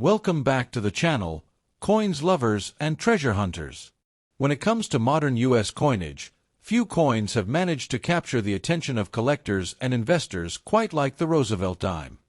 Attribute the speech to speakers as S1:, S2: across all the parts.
S1: Welcome back to the channel, coins lovers and treasure hunters. When it comes to modern U.S. coinage, few coins have managed to capture the attention of collectors and investors quite like the Roosevelt dime.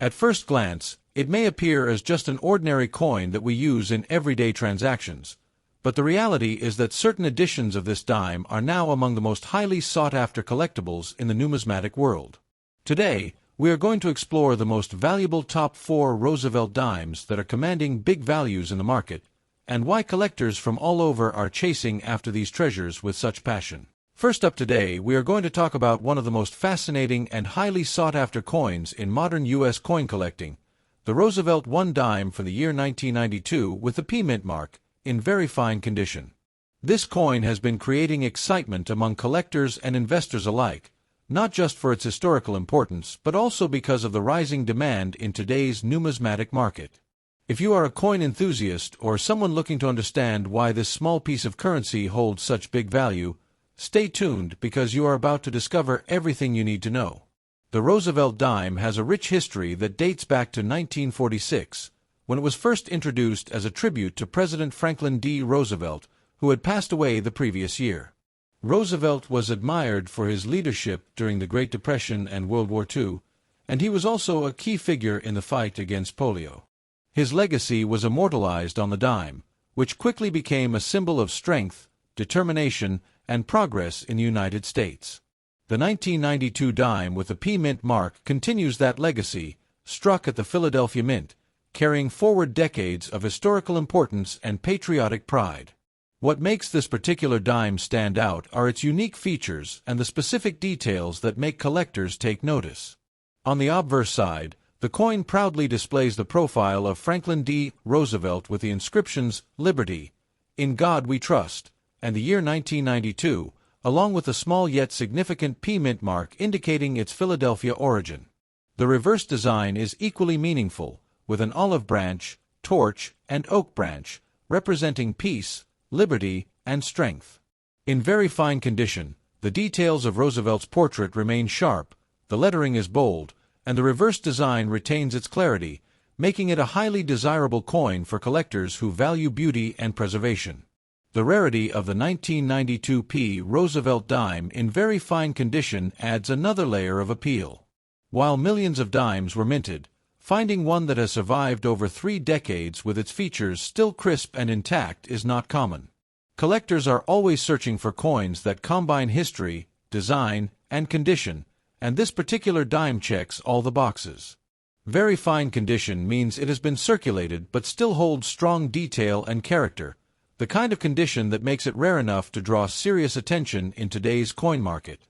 S1: At first glance, it may appear as just an ordinary coin that we use in everyday transactions, but the reality is that certain editions of this dime are now among the most highly sought-after collectibles in the numismatic world. Today, we are going to explore the most valuable top 4 Roosevelt dimes that are commanding big values in the market, and why collectors from all over are chasing after these treasures with such passion. First up today, we are going to talk about one of the most fascinating and highly sought-after coins in modern U.S. coin collecting, the Roosevelt 1 dime for the year 1992 with the P mint mark, in very fine condition. This coin has been creating excitement among collectors and investors alike, not just for its historical importance, but also because of the rising demand in today's numismatic market. If you are a coin enthusiast or someone looking to understand why this small piece of currency holds such big value, stay tuned because you are about to discover everything you need to know. The Roosevelt dime has a rich history that dates back to 1946, when it was first introduced as a tribute to President Franklin D. Roosevelt, who had passed away the previous year. Roosevelt was admired for his leadership during the Great Depression and World War II, and he was also a key figure in the fight against polio. His legacy was immortalized on the dime, which quickly became a symbol of strength, determination, and progress in the United States. The 1992 dime with the P mint mark continues that legacy, struck at the Philadelphia Mint, carrying forward decades of historical importance and patriotic pride. What makes this particular dime stand out are its unique features and the specific details that make collectors take notice. On the obverse side, the coin proudly displays the profile of Franklin D. Roosevelt with the inscriptions "Liberty," "In God We Trust," and the year 1992, along with a small yet significant P mint mark indicating its Philadelphia origin. The reverse design is equally meaningful, with an olive branch, torch, and oak branch, representing peace, liberty, and strength. In very fine condition, the details of Roosevelt's portrait remain sharp, the lettering is bold, and the reverse design retains its clarity, making it a highly desirable coin for collectors who value beauty and preservation. The rarity of the 1992 P. Roosevelt dime in very fine condition adds another layer of appeal. While millions of dimes were minted, finding one that has survived over 3 decades with its features still crisp and intact is not common. Collectors are always searching for coins that combine history, design, and condition, and this particular dime checks all the boxes. Very fine condition means it has been circulated but still holds strong detail and character, the kind of condition that makes it rare enough to draw serious attention in today's coin market.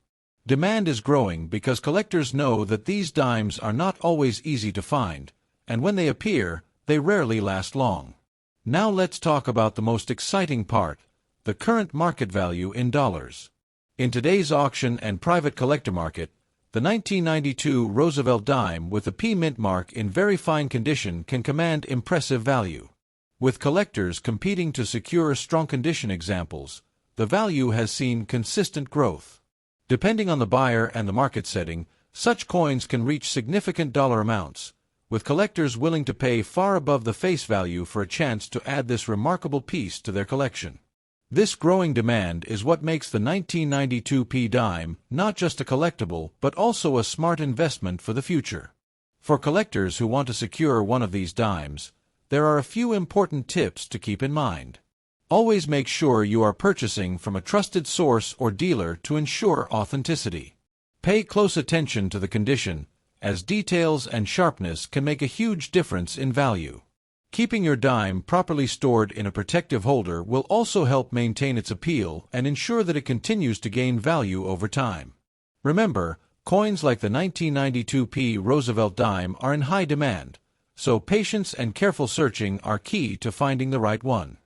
S1: Demand is growing because collectors know that these dimes are not always easy to find, and when they appear, they rarely last long. Now let's talk about the most exciting part, the current market value in dollars. In today's auction and private collector market, the 1992 Roosevelt dime with the P mint mark in very fine condition can command impressive value. With collectors competing to secure strong condition examples, the value has seen consistent growth. Depending on the buyer and the market setting, such coins can reach significant dollar amounts, with collectors willing to pay far above the face value for a chance to add this remarkable piece to their collection. This growing demand is what makes the 1992 P dime not just a collectible but also a smart investment for the future. For collectors who want to secure one of these dimes, there are a few important tips to keep in mind. Always make sure you are purchasing from a trusted source or dealer to ensure authenticity. Pay close attention to the condition, as details and sharpness can make a huge difference in value. Keeping your dime properly stored in a protective holder will also help maintain its appeal and ensure that it continues to gain value over time. Remember, coins like the 1992 P. Roosevelt dime are in high demand, so patience and careful searching are key to finding the right one.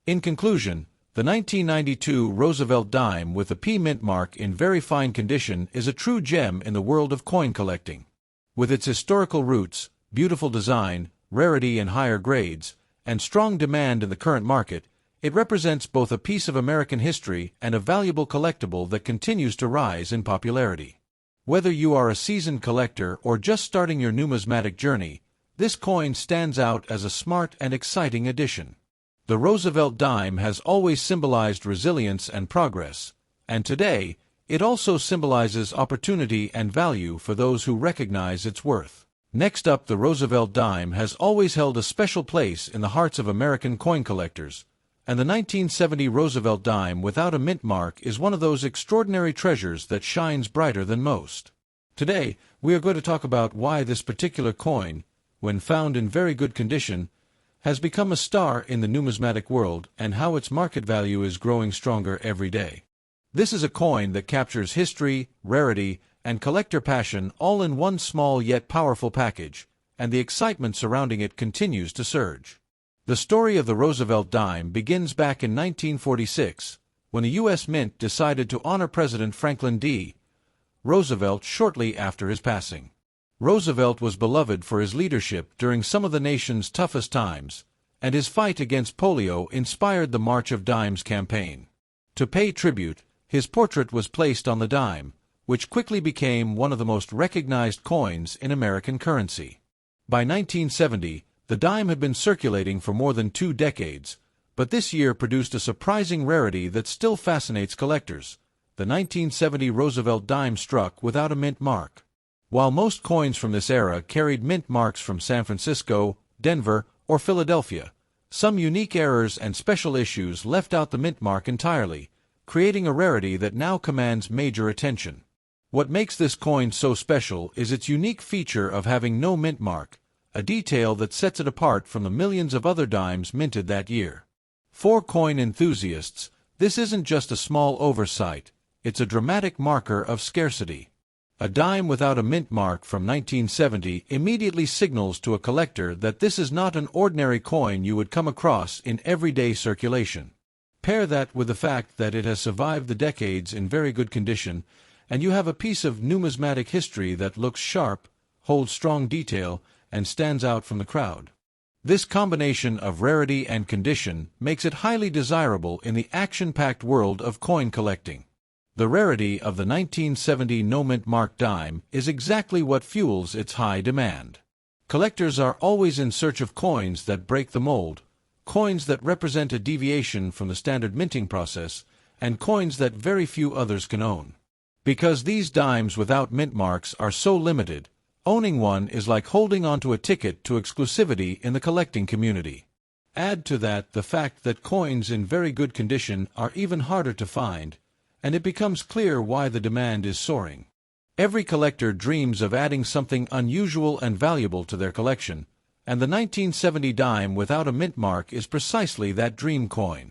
S1: In conclusion, the 1992 Roosevelt dime with the P mint mark in very fine condition is a true gem in the world of coin collecting. With its historical roots, beautiful design, rarity in higher grades, and strong demand in the current market, it represents both a piece of American history and a valuable collectible that continues to rise in popularity. Whether you are a seasoned collector or just starting your numismatic journey, This coin stands out as a smart and exciting addition. The Roosevelt dime has always symbolized resilience and progress, and today, it also symbolizes opportunity and value for those who recognize its worth. Next up, the Roosevelt dime has always held a special place in the hearts of American coin collectors, and the 1970 Roosevelt dime without a mint mark is one of those extraordinary treasures that shines brighter than most. Today, we are going to talk about why this particular coin, when found in very good condition, has become a star in the numismatic world and how its market value is growing stronger every day. This is a coin that captures history, rarity, and collector passion all in one small yet powerful package, and the excitement surrounding it continues to surge. The story of the Roosevelt dime begins back in 1946, when the U.S. Mint decided to honor President Franklin D. Roosevelt shortly after his passing. Roosevelt was beloved for his leadership during some of the nation's toughest times, and his fight against polio inspired the March of Dimes campaign. To pay tribute, his portrait was placed on the dime, which quickly became one of the most recognized coins in American currency. By 1970, the dime had been circulating for more than 2 decades, but this year produced a surprising rarity that still fascinates collectors. The 1970 Roosevelt dime struck without a mint mark. While most coins from this era carried mint marks from San Francisco, Denver, or Philadelphia, some unique errors and special issues left out the mint mark entirely, creating a rarity that now commands major attention. What makes this coin so special is its unique feature of having no mint mark, a detail that sets it apart from the millions of other dimes minted that year. For coin enthusiasts, this isn't just a small oversight, it's a dramatic marker of scarcity. A dime without a mint mark from 1970 immediately signals to a collector that this is not an ordinary coin you would come across in everyday circulation. Pair that with the fact that it has survived the decades in very good condition, and you have a piece of numismatic history that looks sharp, holds strong detail, and stands out from the crowd. This combination of rarity and condition makes it highly desirable in the action-packed world of coin collecting. The rarity of the 1970 no-mint mark dime is exactly what fuels its high demand. Collectors are always in search of coins that break the mold, coins that represent a deviation from the standard minting process, and coins that very few others can own. Because these dimes without mint marks are so limited, owning one is like holding onto a ticket to exclusivity in the collecting community. Add to that the fact that coins in very good condition are even harder to find, and it becomes clear why the demand is soaring. Every collector dreams of adding something unusual and valuable to their collection, and the 1970 dime without a mint mark is precisely that dream coin.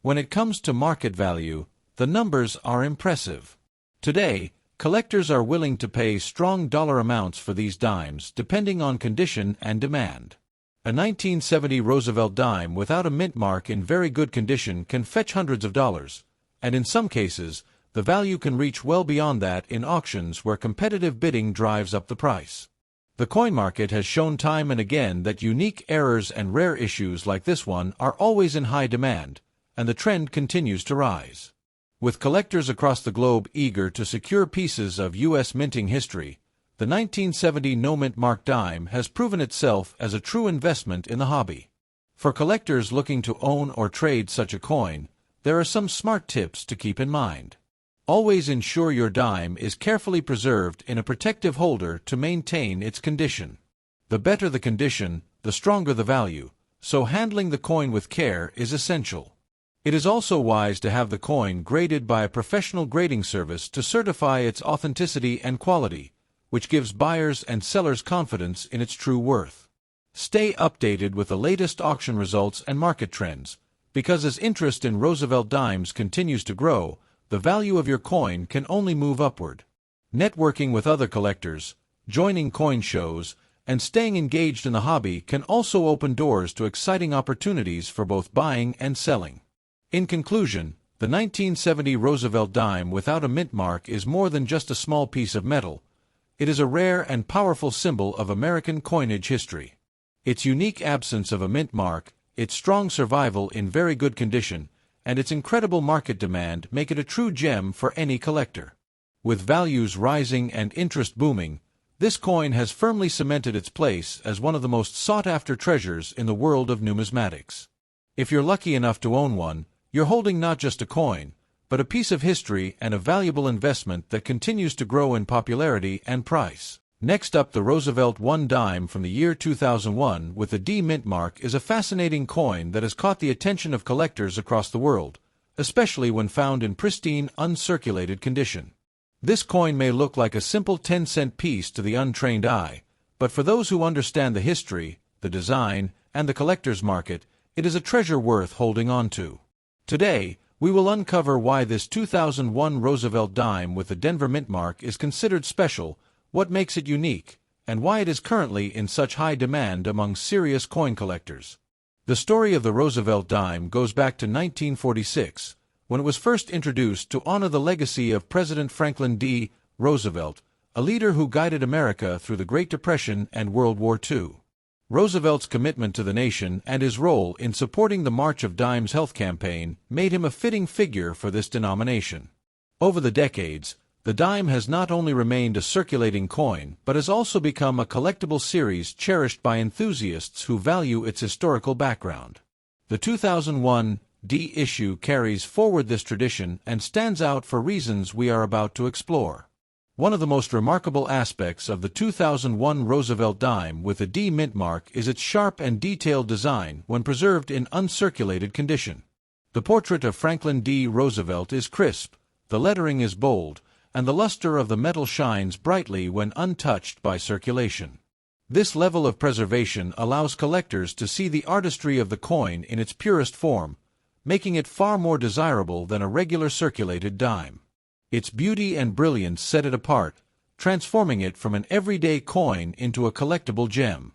S1: When it comes to market value, the numbers are impressive. Today, collectors are willing to pay strong dollar amounts for these dimes depending on condition and demand. A 1970 Roosevelt dime without a mint mark in very good condition can fetch hundreds of dollars, and in some cases, the value can reach well beyond that in auctions where competitive bidding drives up the price. The coin market has shown time and again that unique errors and rare issues like this one are always in high demand, and the trend continues to rise. With collectors across the globe eager to secure pieces of U.S. minting history, the 1970 no-mint mark dime has proven itself as a true investment in the hobby. For collectors looking to own or trade such a coin, there are some smart tips to keep in mind. Always ensure your dime is carefully preserved in a protective holder to maintain its condition. The better the condition, the stronger the value, so handling the coin with care is essential. It is also wise to have the coin graded by a professional grading service to certify its authenticity and quality, which gives buyers and sellers confidence in its true worth. Stay updated with the latest auction results and market trends, because as interest in Roosevelt dimes continues to grow, the value of your coin can only move upward. Networking with other collectors, joining coin shows, and staying engaged in the hobby can also open doors to exciting opportunities for both buying and selling. In conclusion, the 1970 Roosevelt dime without a mint mark is more than just a small piece of metal. It is a rare and powerful symbol of American coinage history. Its unique absence of a mint mark, its strong survival in very good condition, and its incredible market demand make it a true gem for any collector. With values rising and interest booming, This coin has firmly cemented its place as one of the most sought-after treasures in the world of numismatics. If you're lucky enough to own one, you're holding not just a coin, but a piece of history and a valuable investment that continues to grow in popularity and price. Next up, the Roosevelt 1 dime from the year 2001 with the D mint mark is a fascinating coin that has caught the attention of collectors across the world, especially when found in pristine, uncirculated condition. This coin may look like a simple 10-cent piece to the untrained eye, but for those who understand the history, the design, and the collector's market, it is a treasure worth holding on to. Today, we will uncover why this 2001 Roosevelt dime with the Denver mint mark is considered special, what makes it unique, and why it is currently in such high demand among serious coin collectors. The story of the Roosevelt dime goes back to 1946, when it was first introduced to honor the legacy of President Franklin D. Roosevelt, a leader who guided America through the Great Depression and World War II. Roosevelt's commitment to the nation and his role in supporting the March of Dimes health campaign made him a fitting figure for this denomination. Over the decades, the dime has not only remained a circulating coin, but has also become a collectible series cherished by enthusiasts who value its historical background. The 2001 D issue carries forward this tradition and stands out for reasons we are about to explore. One of the most remarkable aspects of the 2001 Roosevelt dime with a D mint mark is its sharp and detailed design when preserved in uncirculated condition. The portrait of Franklin D. Roosevelt is crisp, the lettering is bold, and the luster of the metal shines brightly when untouched by circulation. This level of preservation allows collectors to see the artistry of the coin in its purest form, making it far more desirable than a regular circulated dime. Its beauty and brilliance set it apart, transforming it from an everyday coin into a collectible gem.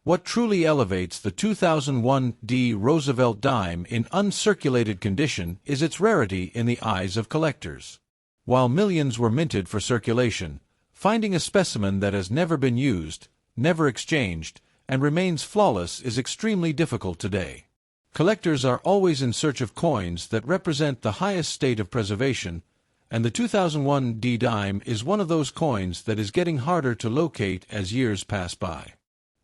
S1: What truly elevates the 2001 D Roosevelt dime in uncirculated condition is its rarity in the eyes of collectors. While millions were minted for circulation, finding a specimen that has never been used, never exchanged, and remains flawless is extremely difficult today. Collectors are always in search of coins that represent the highest state of preservation, and the 2001 D dime is one of those coins that is getting harder to locate as years pass by.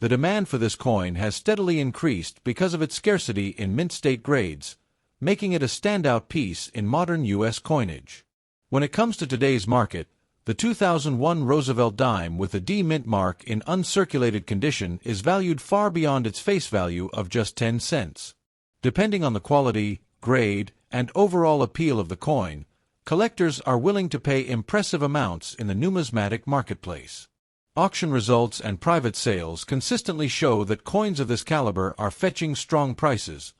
S1: The demand for this coin has steadily increased because of its scarcity in mint state grades, making it a standout piece in modern U.S. coinage. When it comes to today's market, the 2001 Roosevelt dime with a D mint mark in uncirculated condition is valued far beyond its face value of just 10 cents. Depending on the quality, grade, and overall appeal of the coin, collectors are willing to pay impressive amounts in the numismatic marketplace. Auction results and private sales consistently show that coins of this caliber are fetching strong prices,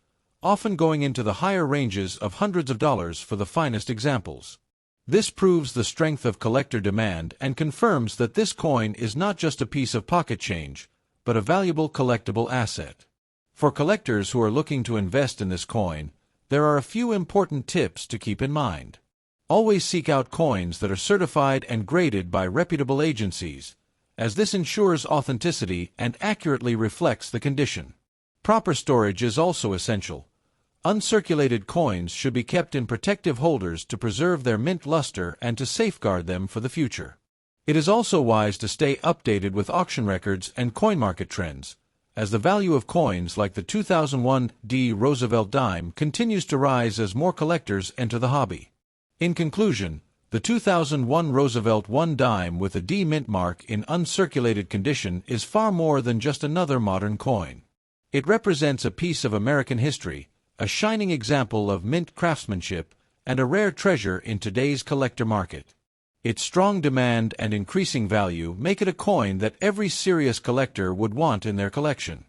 S1: often going into the higher ranges of hundreds of dollars for the finest examples. This proves the strength of collector demand and confirms that this coin is not just a piece of pocket change, but a valuable collectible asset. For collectors who are looking to invest in this coin, there are a few important tips to keep in mind. Always seek out coins that are certified and graded by reputable agencies, as this ensures authenticity and accurately reflects the condition. Proper storage is also essential. Uncirculated coins should be kept in protective holders to preserve their mint luster and to safeguard them for the future. It is also wise to stay updated with auction records and coin market trends, as the value of coins like the 2001 D Roosevelt dime continues to rise as more collectors enter the hobby. In conclusion, the 2001 Roosevelt 1 dime with a D mint mark in uncirculated condition is far more than just another modern coin. It represents a piece of American history, a shining example of mint craftsmanship, and a rare treasure in today's collector market. Its strong demand and increasing value make it a coin that every serious collector would want in their collection.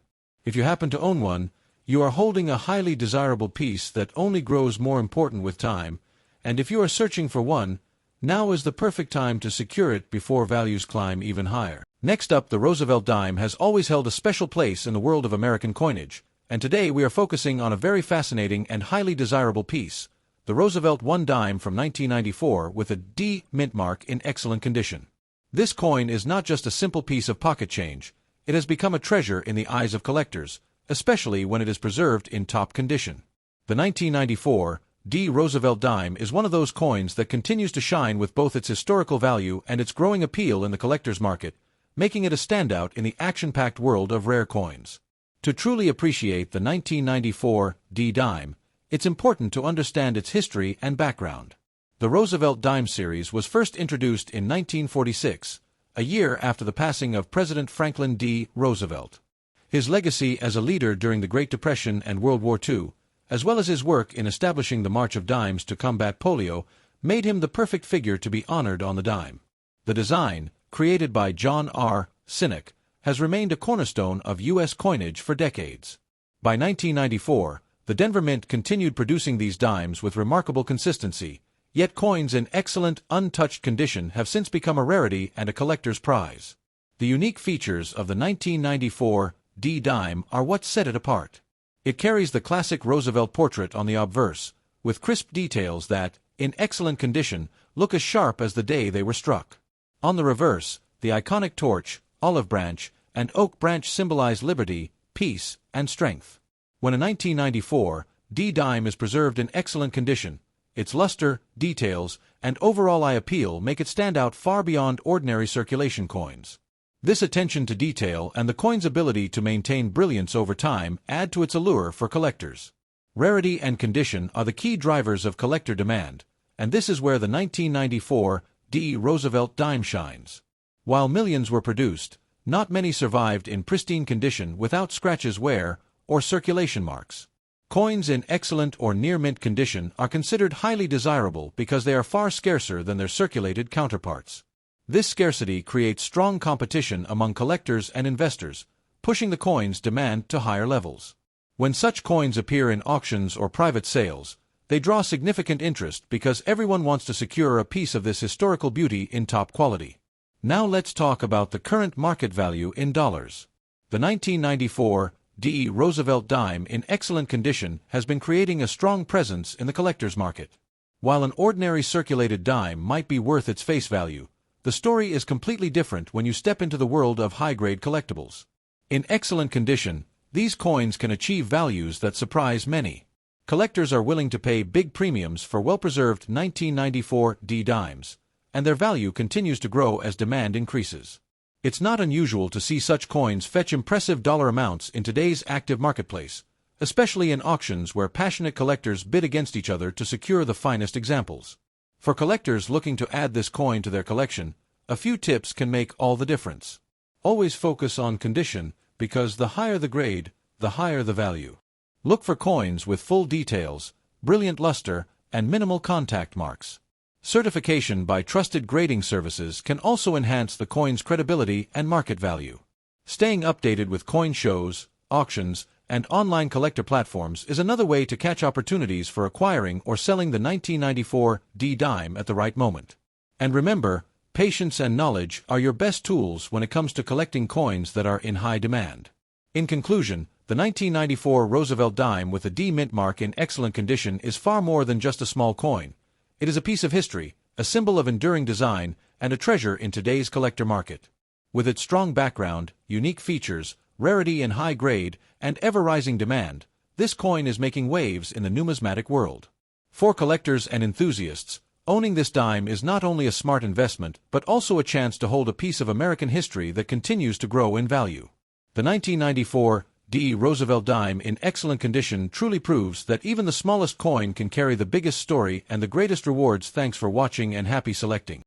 S1: If you happen to own one, you are holding a highly desirable piece that only grows more important with time, and if you are searching for one, now is the perfect time to secure it before values climb even higher. Next up, the Roosevelt dime has always held a special place in the world of American coinage, and today we are focusing on a very fascinating and highly desirable piece, the Roosevelt 1 dime from 1994 with a D mint mark in excellent condition. This coin is not just a simple piece of pocket change, it has become a treasure in the eyes of collectors, especially when it is preserved in top condition. The 1994 D Roosevelt dime is one of those coins that continues to shine with both its historical value and its growing appeal in the collector's market, making it a standout in the action-packed world of rare coins. To truly appreciate the 1994 D dime, it's important to understand its history and background. The Roosevelt dime series was first introduced in 1946, a year after the passing of President Franklin D. Roosevelt. His legacy as a leader during the Great Depression and World War II, as well as his work in establishing the March of Dimes to combat polio, made him the perfect figure to be honored on the dime. The design, created by John R. Sinek, has remained a cornerstone of U.S. coinage for decades. By 1994, the Denver Mint continued producing these dimes with remarkable consistency, yet coins in excellent, untouched condition have since become a rarity and a collector's prize. The unique features of the 1994 D dime are what set it apart. It carries the classic Roosevelt portrait on the obverse, with crisp details that, in excellent condition, look as sharp as the day they were struck. On the reverse, the iconic torch, olive branch, and oak branch symbolize liberty, peace, and strength. When a 1994 D dime is preserved in excellent condition, its luster, details, and overall eye appeal make it stand out far beyond ordinary circulation coins. This attention to detail and the coin's ability to maintain brilliance over time add to its allure for collectors. Rarity and condition are the key drivers of collector demand, and this is where the 1994 D Roosevelt dime shines. While millions were produced, not many survived in pristine condition without scratches, wear, or circulation marks. Coins in excellent or near-mint condition are considered highly desirable because they are far scarcer than their circulated counterparts. This scarcity creates strong competition among collectors and investors, pushing the coin's demand to higher levels. When such coins appear in auctions or private sales, they draw significant interest because everyone wants to secure a piece of this historical beauty in top quality. Now let's talk about the current market value in dollars. The 1994 D. Roosevelt dime in excellent condition has been creating a strong presence in the collector's market. While an ordinary circulated dime might be worth its face value, the story is completely different when you step into the world of high-grade collectibles. In excellent condition, these coins can achieve values that surprise many. Collectors are willing to pay big premiums for well-preserved 1994 D dimes, and their value continues to grow as demand increases. It's not unusual to see such coins fetch impressive dollar amounts in today's active marketplace, especially in auctions where passionate collectors bid against each other to secure the finest examples. For collectors looking to add this coin to their collection, a few tips can make all the difference. Always focus on condition, because the higher the grade, the higher the value. Look for coins with full details, brilliant luster, and minimal contact marks. Certification by trusted grading services can also enhance the coin's credibility and market value. Staying updated with coin shows, auctions, and online collector platforms is another way to catch opportunities for acquiring or selling the 1994 D dime at the right moment. And remember, patience and knowledge are your best tools when it comes to collecting coins that are in high demand. In conclusion, the 1994 Roosevelt dime with a D mint mark in excellent condition is far more than just a small coin. It is a piece of history, a symbol of enduring design, and a treasure in today's collector market. With its strong background, unique features, rarity in high grade, and ever-rising demand, this coin is making waves in the numismatic world. For collectors and enthusiasts, owning this dime is not only a smart investment but also a chance to hold a piece of American history that continues to grow in value. The 1994 D. Roosevelt dime in excellent condition truly proves that even the smallest coin can carry the biggest story and the greatest rewards. Thanks for watching and happy selecting.